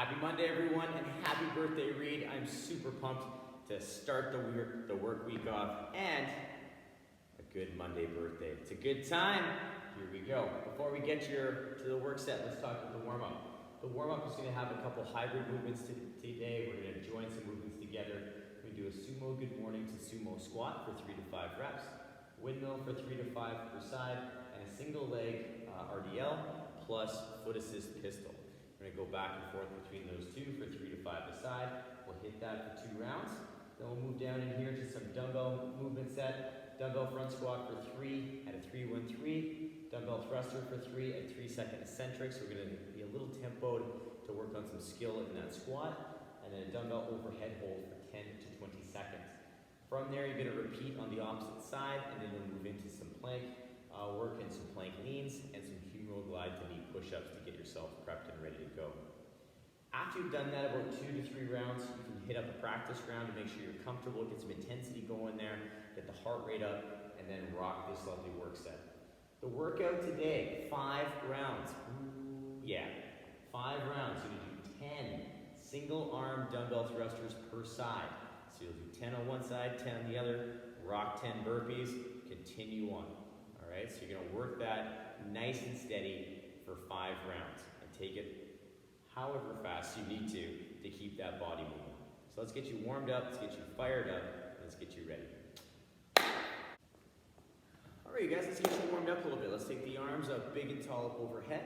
Happy Monday, everyone, and happy birthday, Reid. I'm super pumped to start the work week off and a good Monday birthday. It's a good time. Here we go. Before we get to the work set, let's talk about the warm-up. The warm-up is going to have a couple hybrid movements today. We're going to join some movements together. We're going to do a Sumo Good Morning to Sumo Squat for 3 to 5 reps, Windmill for 3 to 5 per side, and a single leg RDL plus foot assist pistol. We're going to go back and forth between those two for 3 to 5 a side. We'll hit that for 2 rounds. Then we'll move down in here to some dumbbell movement set. Dumbbell front squat for 3 at a 3-1-3. Dumbbell thruster for 3 at 3-second eccentrics. We're going to be a little tempoed to work on some skill in that squat. And then a dumbbell overhead hold for 10 to 20 seconds. From there, you're going to repeat on the opposite side, and then you'll move into some plank work and some plank leans and some humeral glide to knee push-ups to get yourself prepped and ready to go. After you've done that about 2 to 3 rounds, you can hit up a practice round to make sure you're comfortable, get some intensity going there, get the heart rate up, and then rock this lovely work set. The workout today, 5 rounds. Yeah, 5 rounds. You're going to do 10 single arm dumbbell thrusters per side. So you'll do 10 on one side, 10 on the other, rock 10 burpees, continue on. Alright, so you're going to work that nice and steady for 5 rounds and take it however fast you need to keep that body moving. So let's get you warmed up, let's get you fired up, let's get you ready. Alright, you guys, let's get you warmed up a little bit. Let's take the arms up big and tall up overhead.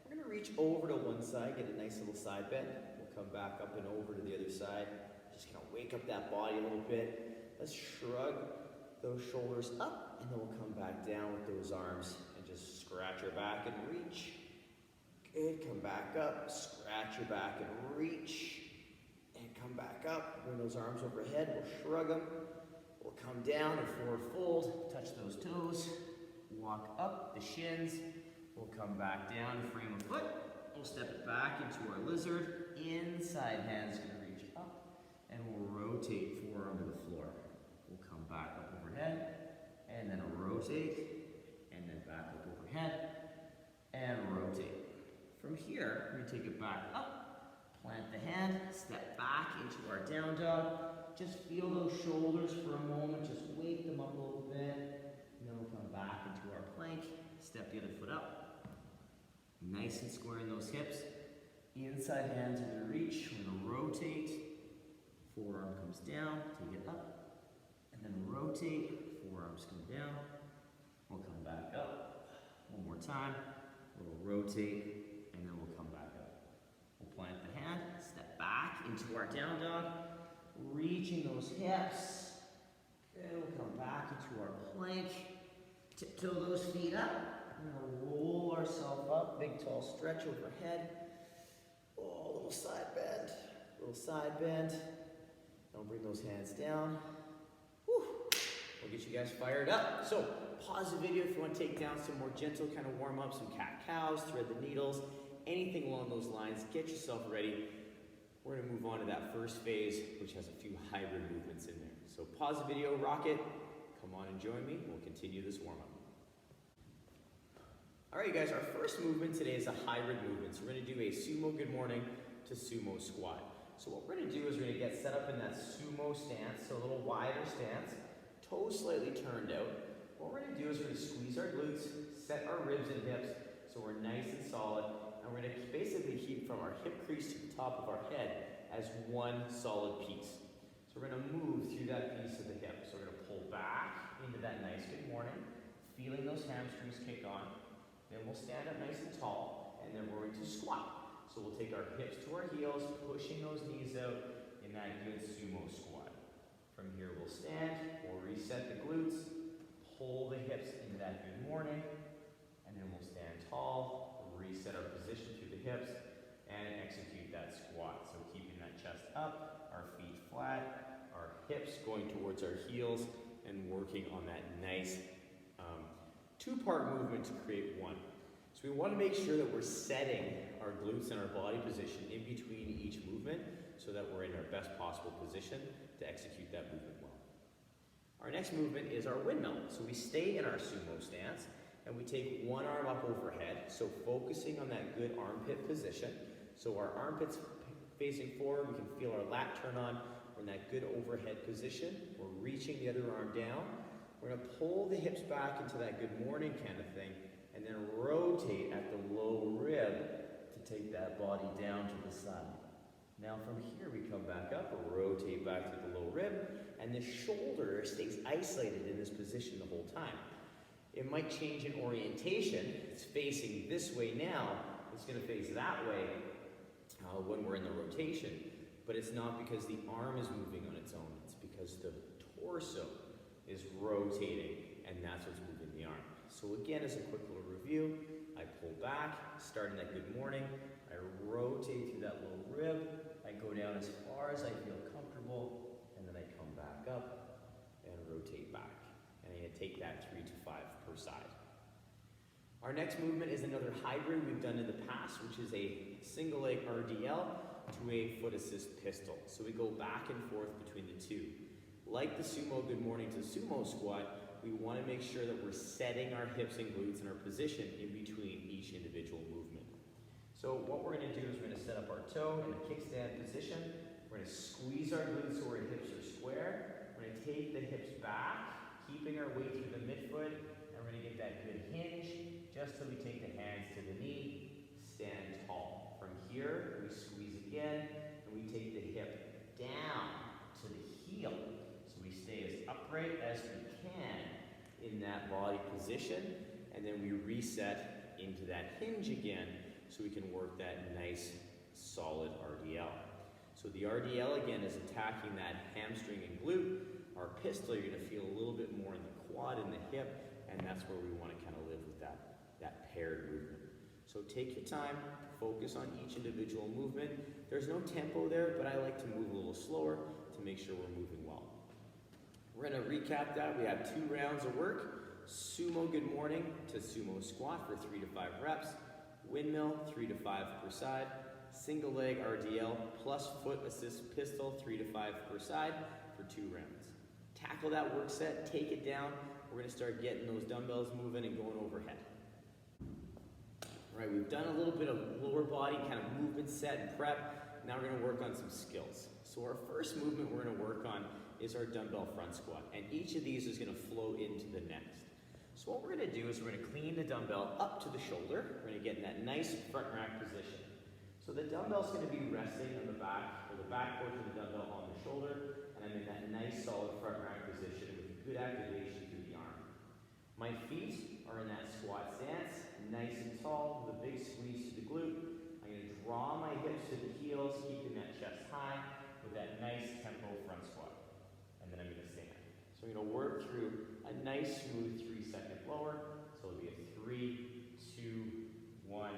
We're going to reach over to one side, get a nice little side bend. We'll come back up and over to the other side. Just kind of wake up that body a little bit. Let's shrug those shoulders up, and then we'll come back down with those arms and just scratch your back and reach. Good, come back up, scratch your back and reach, and come back up. Bring those arms overhead, we'll shrug them. We'll come down and forward fold, touch those toes, walk up the shins. We'll come back down, frame a foot. We'll step it back into our lizard. Inside hand's gonna reach up, and we'll rotate forearm to the floor. We'll come back up overhead, and then rotate, and then back up overhead, and rotate. From here, we're going to take it back up, plant the hand, step back into our down dog. Just feel those shoulders for a moment, just wake them up a little bit, and then we'll come back into our plank, step the other foot up. Nice and square in those hips. Inside hands are going to reach, we're going to rotate, forearm comes down, take it up, and then rotate, forearms come down, we'll come back up. One more time, we'll rotate, and then we'll come back up. We'll plant the hand, step back into our down dog, reaching those hips. Good, we'll come back into our plank, tiptoe those feet up. We're gonna roll ourselves up, big tall stretch overhead. Oh, little side bend, little side bend. Don't bring those hands down. Whew. We'll get you guys fired up. So pause the video if you want to take down some more gentle kind of warm up, some cat-cows, thread the needles, anything along those lines. Get yourself ready. We're going to move on to that first phase, which has a few hybrid movements in there. So pause the video, rock it. Come on and join me. We'll continue this warm up. All right, you guys, our first movement today is a hybrid movement. So we're going to do a Sumo Good Morning to Sumo Squat. So what we're going to do is we're going to get set up in that sumo stance, so a little wider stance, toes slightly turned out. What we're going to do is we're going to squeeze our glutes, set our ribs and hips so we're nice and solid, and we're going to basically keep from our hip crease to the top of our head as one solid piece. So we're going to move through that piece of the hip. So we're going to pull back into that nice good morning, feeling those hamstrings kick on. Then we'll stand up nice and tall, and then we're going to squat. So we'll take our hips to our heels, pushing those knees out in that good sumo squat. From here we'll stand, we'll reset the glutes, pull the hips into that good morning, and then we'll stand tall, reset our position through the hips, and execute that squat. So keeping that chest up, our feet flat, our hips going towards our heels, and working on that nice two-part movement to create one. So we want to make sure that we're setting our glutes and our body position in between each movement so that we're in our best possible position to execute that movement well. Our next movement is our windmill. So we stay in our sumo stance and we take one arm up overhead, so focusing on that good armpit position. So our armpits facing forward, we can feel our lat turn on. We're in that good overhead position. We're reaching the other arm down. We're gonna pull the hips back into that good morning kind of thing, and then rotate at the low rib to take that body down to the side. Now from here we come back up, rotate back to the low rib, and the shoulder stays isolated in this position the whole time. It might change in orientation. It's facing this way now. It's gonna face that way when we're in the rotation, but it's not because the arm is moving on its own. It's because the torso is rotating, and that's what's moving the arm. So again, as a quick little review, I pull back, starting that good morning, I rotate through that low rib, I go down as far as I feel comfortable, and then I come back up and rotate back. And I'm gonna take that 3 to 5 per side. Our next movement is another hybrid we've done in the past, which is a single leg RDL to a foot assist pistol. So we go back and forth between the two. Like the sumo good morning to sumo squat, we want to make sure that we're setting our hips and glutes in our position in between each individual movement. So what we're going to do is we're going to set up our toe in a kickstand position. We're going to squeeze our glutes so our hips are square. We're going to take the hips back, keeping our weight through the midfoot, and we're going to get that good hinge just till we take the hands to the knee, stand tall. From here, we squeeze again, and we take the hip down to the heel. So we stay as upright as we can in that body position, and then we reset into that hinge again so we can work that nice, solid RDL. So the RDL again is attacking that hamstring and glute. Our pistol, you're gonna feel a little bit more in the quad and the hip, and that's where we wanna kind of live with that paired movement. So take your time, focus on each individual movement. There's no tempo there, but I like to move a little slower to make sure we're moving well. We're gonna recap that. We have 2 rounds of work. Sumo good morning to sumo squat for 3 to 5 reps. Windmill, 3 to 5 per side. Single leg RDL plus foot assist pistol, 3 to 5 per side for 2 rounds. Tackle that work set, take it down. We're gonna start getting those dumbbells moving and going overhead. All right, we've done a little bit of lower body kind of movement set and prep. Now we're gonna work on some skills. So our first movement we're gonna work on is our dumbbell front squat. And each of these is gonna flow into the next. So what we're gonna do is we're gonna clean the dumbbell up to the shoulder. We're gonna get in that nice front rack position. So the dumbbell's gonna be resting on the back, or the back portion of the dumbbell on the shoulder, and I'm in that nice solid front rack position with good activation through the arm. My feet are in that squat stance, nice and tall, with a big squeeze to the glute. I'm gonna draw my hips to the heels, keeping that chest high with that nice tempo front squat. And then I'm gonna stand. So I'm gonna work through a nice smooth 3-second blower. So it'll be a 3, 2, 1,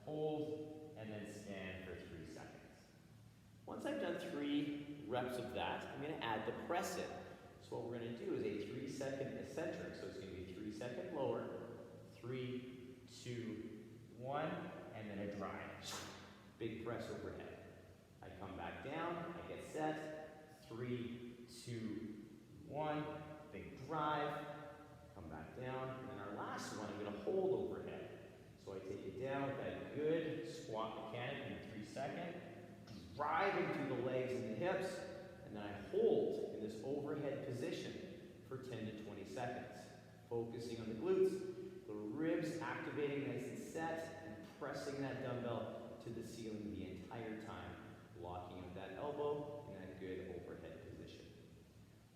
hold, and then stand for 3 seconds. Once I've done 3 reps of that, I'm gonna add the press in. So what we're gonna do is a 3-second eccentric. So it's gonna be a 3-second blower, 3, 2, 1, and then a drive. Big press overhead. I come back down, I get set, 3, 2, 1, big drive, come back down, and then our last one, I'm gonna hold overhead. So I take it down with that good squat mechanic in 3 seconds, driving through the legs and the hips, and then I hold in this overhead position for 10 to 20 seconds, focusing on the glutes, the ribs activating nice and set, and pressing that dumbbell to the ceiling the entire time, locking up that elbow in that good overhead position.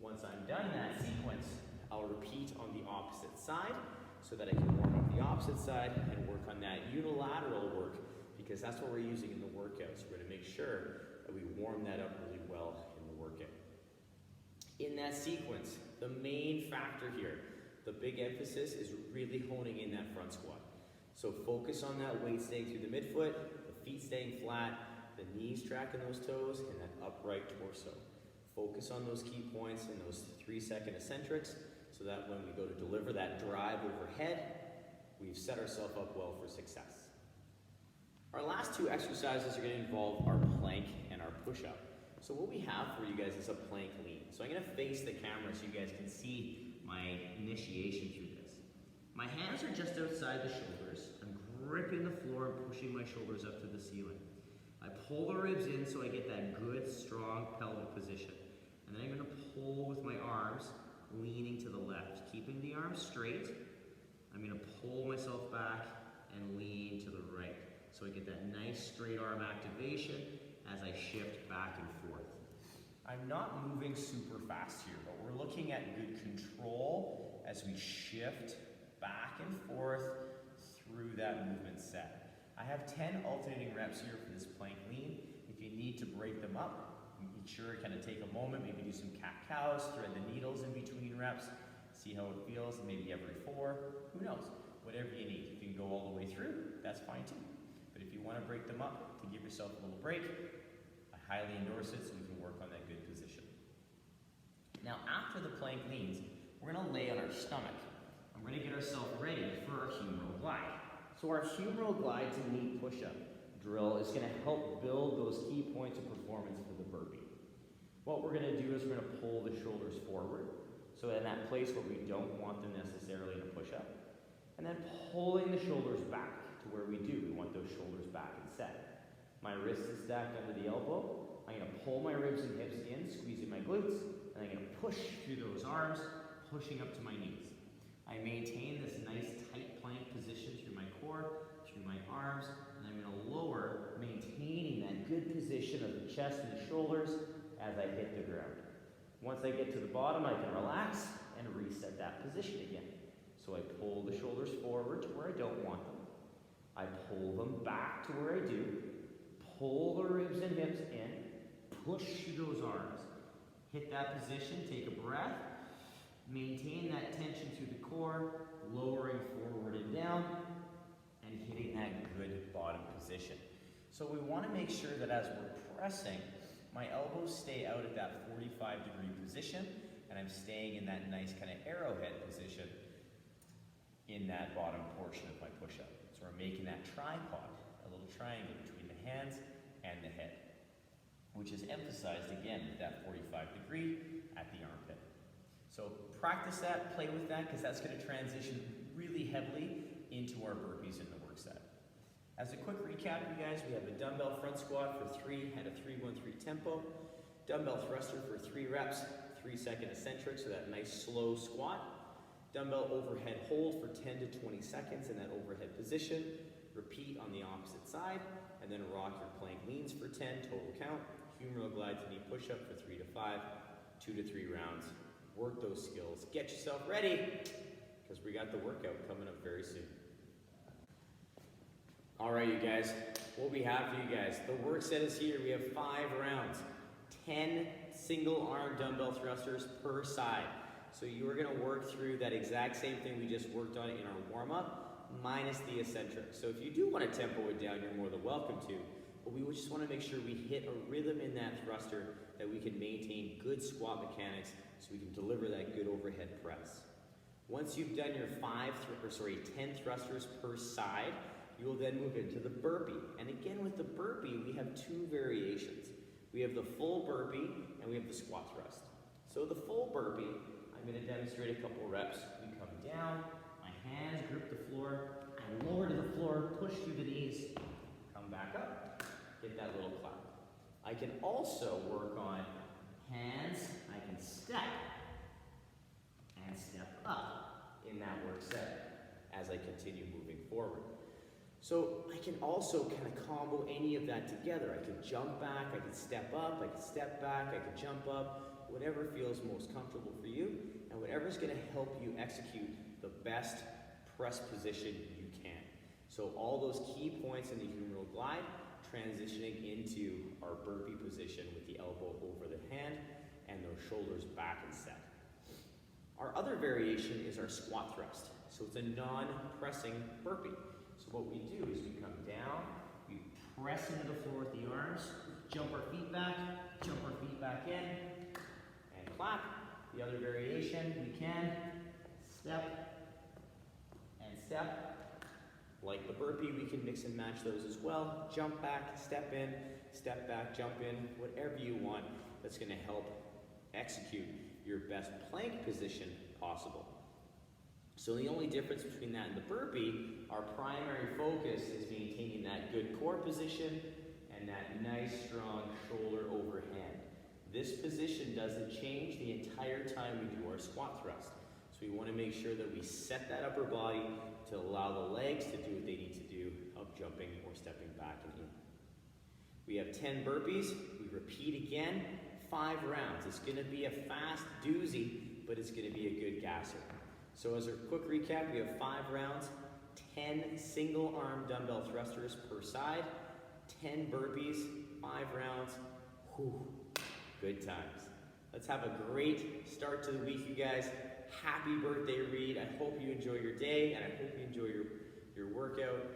Once I'm done that sequence, I'll repeat on the opposite side so that I can warm up the opposite side and work on that unilateral work, because that's what we're using in the workout. So we're gonna make sure that we warm that up really well in the workout. In that sequence, the main factor here, the big emphasis is really honing in that front squat. So focus on that weight staying through the midfoot, the feet staying flat, the knees tracking those toes, and that upright torso. Focus on those key points and those 3-second eccentrics so that when we go to deliver that drive overhead, we've set ourselves up well for success. Our last 2 exercises are going to involve our plank and our push-up. So what we have for you guys is a plank lean. So I'm going to face the camera so you guys can see my initiation through this. My hands are just outside the shoulders. I'm gripping the floor and pushing my shoulders up to the ceiling. I pull the ribs in so I get that good, strong pelvic position. And then I'm gonna pull with my arms, leaning to the left. Keeping the arms straight, I'm gonna pull myself back and lean to the right. So I get that nice straight arm activation as I shift back and forth. I'm not moving super fast here, but we're looking at good control as we shift back and forth through that movement set. I have 10 alternating reps here for this plank lean. If you need to break them up, make sure to kind of take a moment, maybe do some cat-cows, thread the needles in between reps, see how it feels, maybe every 4, who knows, whatever you need. If you can go all the way through, that's fine too. But if you want to break them up to give yourself a little break, I highly endorse it so you can work on that good position. Now after the plank leans, we're going to lay on our stomach and we're going to get ourselves ready for our humeral glide. So our humeral glide to knee push-up drill is going to help build those key points of performance for the burpee. What we're going to do is we're going to pull the shoulders forward, so in that place where we don't want them necessarily in a push-up, and then pulling the shoulders back to where we do. We want those shoulders back and set. My wrist is stacked under the elbow. I'm going to pull my ribs and hips in, squeezing my glutes, and I'm going to push through those arms, pushing up to my knees. I maintain this nice tight plank position through my core, through my arms, and I'm going to lower, maintaining that good position of the chest and the shoulders as I hit the ground. Once I get to the bottom, I can relax and reset that position again. So I pull the shoulders forward to where I don't want them. I pull them back to where I do. Pull the ribs and hips in. Push through those arms. Hit that position, take a breath. Maintain that tension through the core, lowering forward and down, and hitting that good bottom position. So we want to make sure that as we're pressing, my elbows stay out at that 45-degree position, and I'm staying in that nice kind of arrowhead position in that bottom portion of my push-up. So we're making that tripod, a little triangle between the hands and the head, which is emphasized again with that 45-degree at the armpit. So practice that, play with that, because that's going to transition really heavily into our burpees in the work set. As a quick recap, you guys, we have a dumbbell front squat for 3 at a 3-1-3 tempo, dumbbell thruster for 3 reps, 3-second eccentric, so that nice slow squat, dumbbell overhead hold for 10 to 20 seconds in that overhead position, repeat on the opposite side, and then rock your plank leans for 10, total count, humeral glide to knee push-up for 3 to 5, 2 to 3 rounds. Work those skills. Get yourself ready, because we got the workout coming up very soon. All right, you guys, what we have for you guys, the work set is here. We have 5 rounds, 10 single arm dumbbell thrusters per side. So you are going to work through that exact same thing we just worked on in our warm-up, minus the eccentric. So if you do want to tempo it down, you're more than welcome to, but we just want to make sure we hit a rhythm in that thruster that we can maintain good squat mechanics so we can deliver that good overhead press. Once you've done your 10 thrusters per side, you will then move into the burpee. And again, with the burpee, we have 2 variations. We have the full burpee and we have the squat thrust. So the full burpee, I'm going to demonstrate a couple reps. We come down, my hands grip the floor, I lower to the floor, push through the knees, come back up, get that little clap. I can also work on hands, I can step and step up in that work set as I continue moving forward. So I can also kind of combo any of that together. I can jump back, I can step up, I can step back, I can jump up, whatever feels most comfortable for you, and whatever's going to help you execute the best press position you can. So all those key points in the humeral glide, transitioning into our burpee position with the elbow over the hand and those shoulders back and set. Our other variation is our squat thrust. So it's a non-pressing burpee. So what we do is we come down, we press into the floor with the arms, jump our feet back in, and clap. The other variation, we can step and step. Like the burpee, we can mix and match those as well. Jump back, step in, step back, jump in, whatever you want that's going to help execute your best plank position possible. So the only difference between that and the burpee, our primary focus is maintaining that good core position and and that nice strong shoulder overhand. This position doesn't change the entire time we do our squat thrust. So we want to make sure that we set that upper body to allow the legs to do what they need to do of jumping or stepping back and in. We have 10 burpees. We repeat again, 5 rounds. It's going to be a fast doozy, but it's going to be a good gasser. So as a quick recap, we have 5 rounds, 10 single arm dumbbell thrusters per side, 10 burpees, 5 rounds. Whew, good times. Let's have a great start to the week, you guys. Happy birthday, Reid. I hope you enjoy your day, and I hope you enjoy your workout.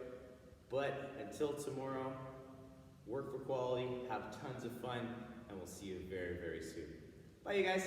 But until tomorrow, work for quality, have tons of fun, and we'll see you very, very soon. Bye, you guys.